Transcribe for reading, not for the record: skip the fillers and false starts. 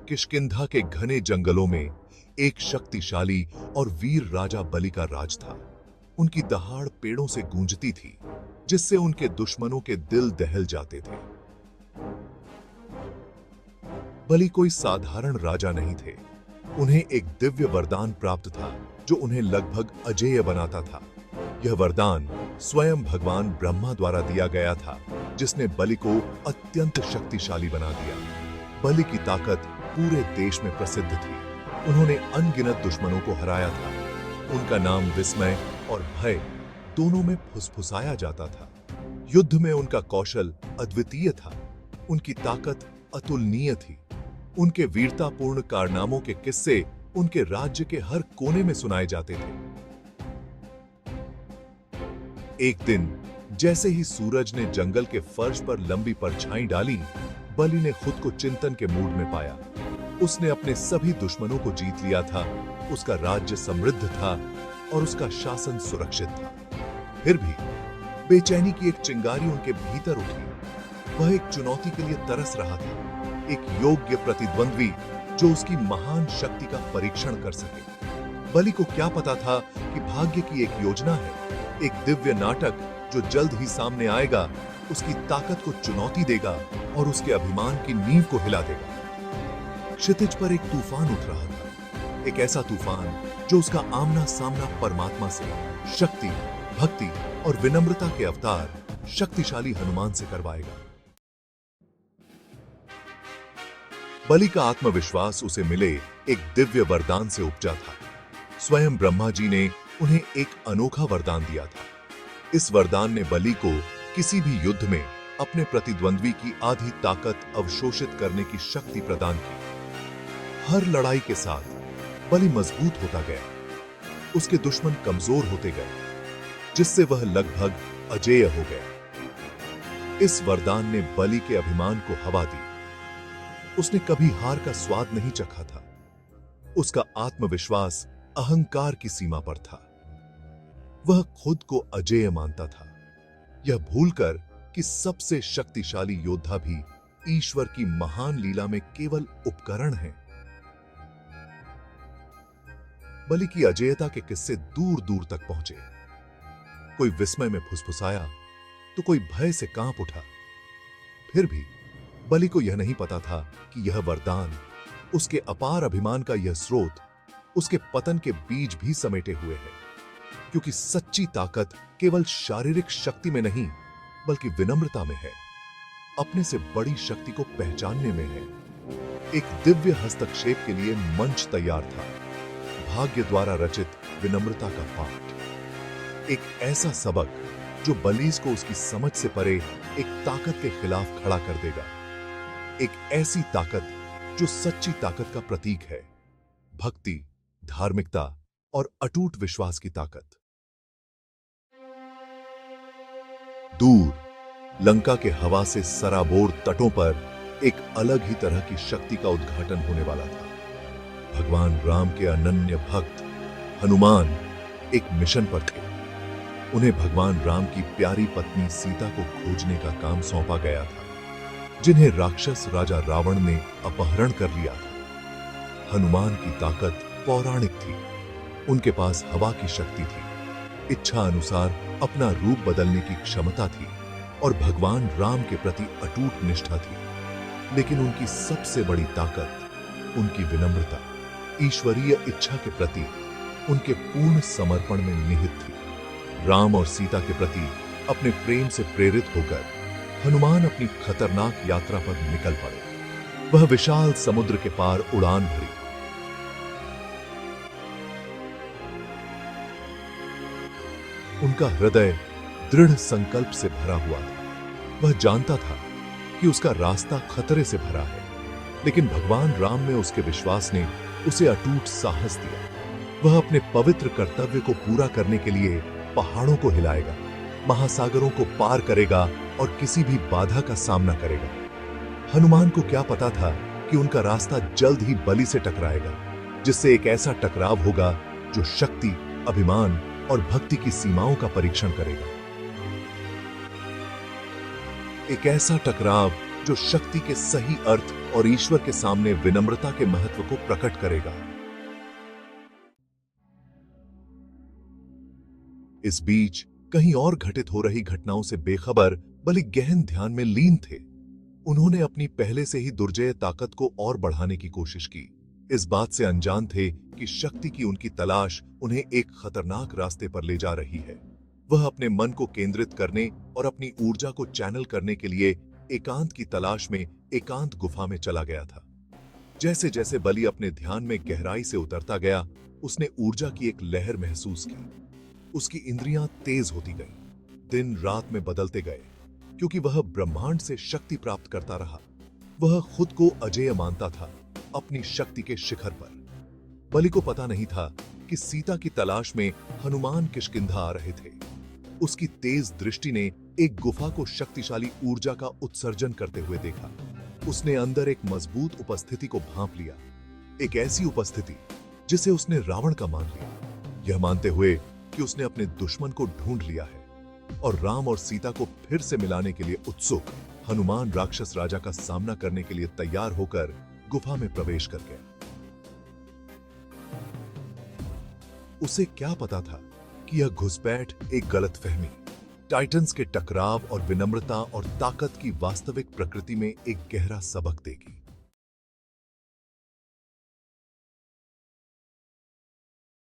किष्किंधा के घने जंगलों में एक शक्तिशाली और वीर राजा बलि का राज था। उनकी दहाड़ पेड़ों से गूंजती थी, जिससे उनके दुश्मनों के दिल दहल जाते थे। बलि कोई साधारण राजा नहीं थे। उन्हें एक दिव्य वरदान प्राप्त था, जो उन्हें लगभग अजेय बनाता था। यह वरदान स्वयं भगवान ब्रह्मा द्वारा दिया गया था, जिसने बलि को अत्यंत शक्तिशाली बना दिया। बलि की ताकत पूरे देश में प्रसिद्ध थी। उन्होंने अनगिनत दुश्मनों को हराया था। उनका नाम विस्मय और भय दोनों में फुसफुसाया जाता था। युद्ध में उनका कौशल अद्वितीय था। उनकी ताकत अतुलनीय थी। उनके वीरतापूर्ण कारनामों के किस्से उनके राज्य के हर कोने में सुनाए जाते थे। एक दिन जैसे ही सूरज ने जंगल के फर्श पर लंबी परछाई डाली, बलि ने खुद को चिंतन के मूड में पाया। उसने अपने सभी दुश्मनों को जीत लिया था, उसका राज्य समृद्ध था और उसका शासन सुरक्षित था। फिर भी बेचैनी की एक चिंगारी उनके भीतर उठी। वह एक चुनौती के लिए तरस रहा था, एक योग्य प्रतिद्वंद्वी जो उसकी महान शक्ति का परीक्षण कर सके। बलि को क्या पता था कि भाग्य की एक योजना है, एक दिव्य नाटक जो जल्द ही सामने आएगा, उसकी ताकत को चुनौती देगा और उसके अभिमान की नींव को हिला देगा। क्षितिज पर एक तूफान उठ रहा था, एक ऐसा तूफान जो उसका आमना सामना परमात्मा से, शक्ति, भक्ति और विनम्रता के अवतार शक्तिशाली हनुमान से करवाएगा। बलि का आत्मविश्वास उसे मिले एक दिव्य वरदान से उपजा था। स्वयं ब्रह्मा जी ने उन्हें एक अनोखा वरदान दिया था। इस वरदान ने बलि को किसी भी युद्ध में अपने प्रतिद्वंद्वी की आधी ताकत अवशोषित करने की शक्ति प्रदान की। हर लड़ाई के साथ बलि मजबूत होता गया। उसके दुश्मन कमजोर होते गए, जिससे वह लगभग अजेय हो गया। इस वरदान ने बलि के अभिमान को हवा दी। उसने कभी हार का स्वाद नहीं चखा था। उसका आत्मविश्वास अहंकार की सीमा पर था। वह खुद को अजेय मानता था, यह भूलकर कि सबसे शक्तिशाली योद्धा भी ईश्वर की महान लीला में केवल उपकरण हैं। बलि की अजेयता के किस्से दूर दूर तक पहुंचे। कोई विस्मय में फुसफुसाया तो कोई भय से कांप उठा। फिर भी बलि को यह नहीं पता था कि यह वरदान, उसके अपार अभिमान का यह स्रोत, उसके पतन के बीज भी समेटे हुए है। क्योंकि सच्ची ताकत केवल शारीरिक शक्ति में नहीं, बल्कि विनम्रता में है, अपने से बड़ी शक्ति को पहचानने में है। एक दिव्य हस्तक्षेप के लिए मंच तैयार था। भाग्य द्वारा रचित विनम्रता का पाठ, एक ऐसा सबक जो बलीस को उसकी समझ से परे एक ताकत के खिलाफ खड़ा कर देगा। एक ऐसी ताकत जो सच्ची ताकत का प्रतीक है, भक्ति, धार्मिकता और अटूट विश्वास की ताकत। दूर लंका के हवा से सराबोर तटों पर एक अलग ही तरह की शक्ति का उद्घाटन होने वाला था। भगवान राम के अनन्य भक्त हनुमान एक मिशन पर थे। उन्हें भगवान राम की प्यारी पत्नी सीता को खोजने का काम सौंपा गया था, जिन्हें राक्षस राजा रावण ने अपहरण कर लिया था। हनुमान की ताकत पौराणिक थी। उनके पास हवा की शक्ति थी, इच्छा अनुसार अपना रूप बदलने की क्षमता थी और भगवान राम के प्रति अटूट निष्ठा थी। लेकिन उनकी सबसे बड़ी ताकत उनकी विनम्रता, ईश्वरीय इच्छा के प्रति उनके पूर्ण समर्पण में निहित थी। राम और सीता के प्रति अपने प्रेम से प्रेरित होकर हनुमान अपनी खतरनाक यात्रा पर निकल पड़े। वह विशाल समुद्र के पार उड़ान भरी। उनका हृदय दृढ़ संकल्प से भरा हुआ था। वह जानता था कि उसका रास्ता खतरे से भरा है, लेकिन भगवान राम में उसके विश्वास ने उसे अटूट साहस दिया। वह अपने पवित्र कर्तव्य को पूरा करने के लिए पहाड़ों को हिलाएगा, महासागरों को पार करेगा और किसी भी बाधा का सामना करेगा। हनुमान को क्या पता था कि उनका रास्ता जल्द ही बलि से टकराएगा, जिससे एक ऐसा टकराव होगा जो शक्ति, अभिमान और भक्ति की सीमाओं का परीक्षण करेगा। एक ऐसा टकराव जो शक्ति के सही अर्थ और ईश्वर के सामने विनम्रता के महत्व को प्रकट करेगा। इस बीच कहीं और घटित हो रही घटनाओं से बेखबर बलि गहन ध्यान में लीन थे। उन्होंने अपनी पहले से ही दुर्जय ताकत को और बढ़ाने की कोशिश की। इस बात से अनजान थे कि शक्ति की उनकी तलाश उन्हें एक खतरनाक रास्ते पर ले जा रही है। वह अपने मन को केंद्रित करने और अपनी ऊर्जा को चैनल करने के लिए एकांत की तलाश में एकांत गुफा में चला गया था। जैसे जैसे बलि अपने ध्यान में गहराई से उतरता गया, उसने ऊर्जा की एक लहर महसूस की। उसकी इंद्रियां तेज होती गईं, दिन रात में बदलते गए, क्योंकि वह ब्रह्मांड से शक्ति प्राप्त करता रहा। वह खुद को अजेय मानता था, अपनी शक्ति के शिखर पर। बलि को पता नहीं था कि सीता की तलाश में हनुमान किष्किंधा आ रहे थे। उसकी तेज दृष्टि ने एक गुफा को शक्तिशाली ऊर्जा का उत्सर्जन करते हुए देखा। उसने अंदर एक मजबूत उपस्थिति को भांप लिया, एक ऐसी उपस्थिति जिसे उसने रावण का मान लिया, यह मानते हुए कि उसने अपने दुश्मन को ढूंढ लिया है और राम और सीता को फिर से मिलाने के लिए उत्सुक हनुमान राक्षस राजा का सामना करने के लिए तैयार होकर गुफा में प्रवेश कर गया। उसे क्या पता था कि यह घुसपैठ एक गलतफहमी, टाइटन्स के टकराव और विनम्रता और ताकत की वास्तविक प्रकृति में एक गहरा सबक देगी।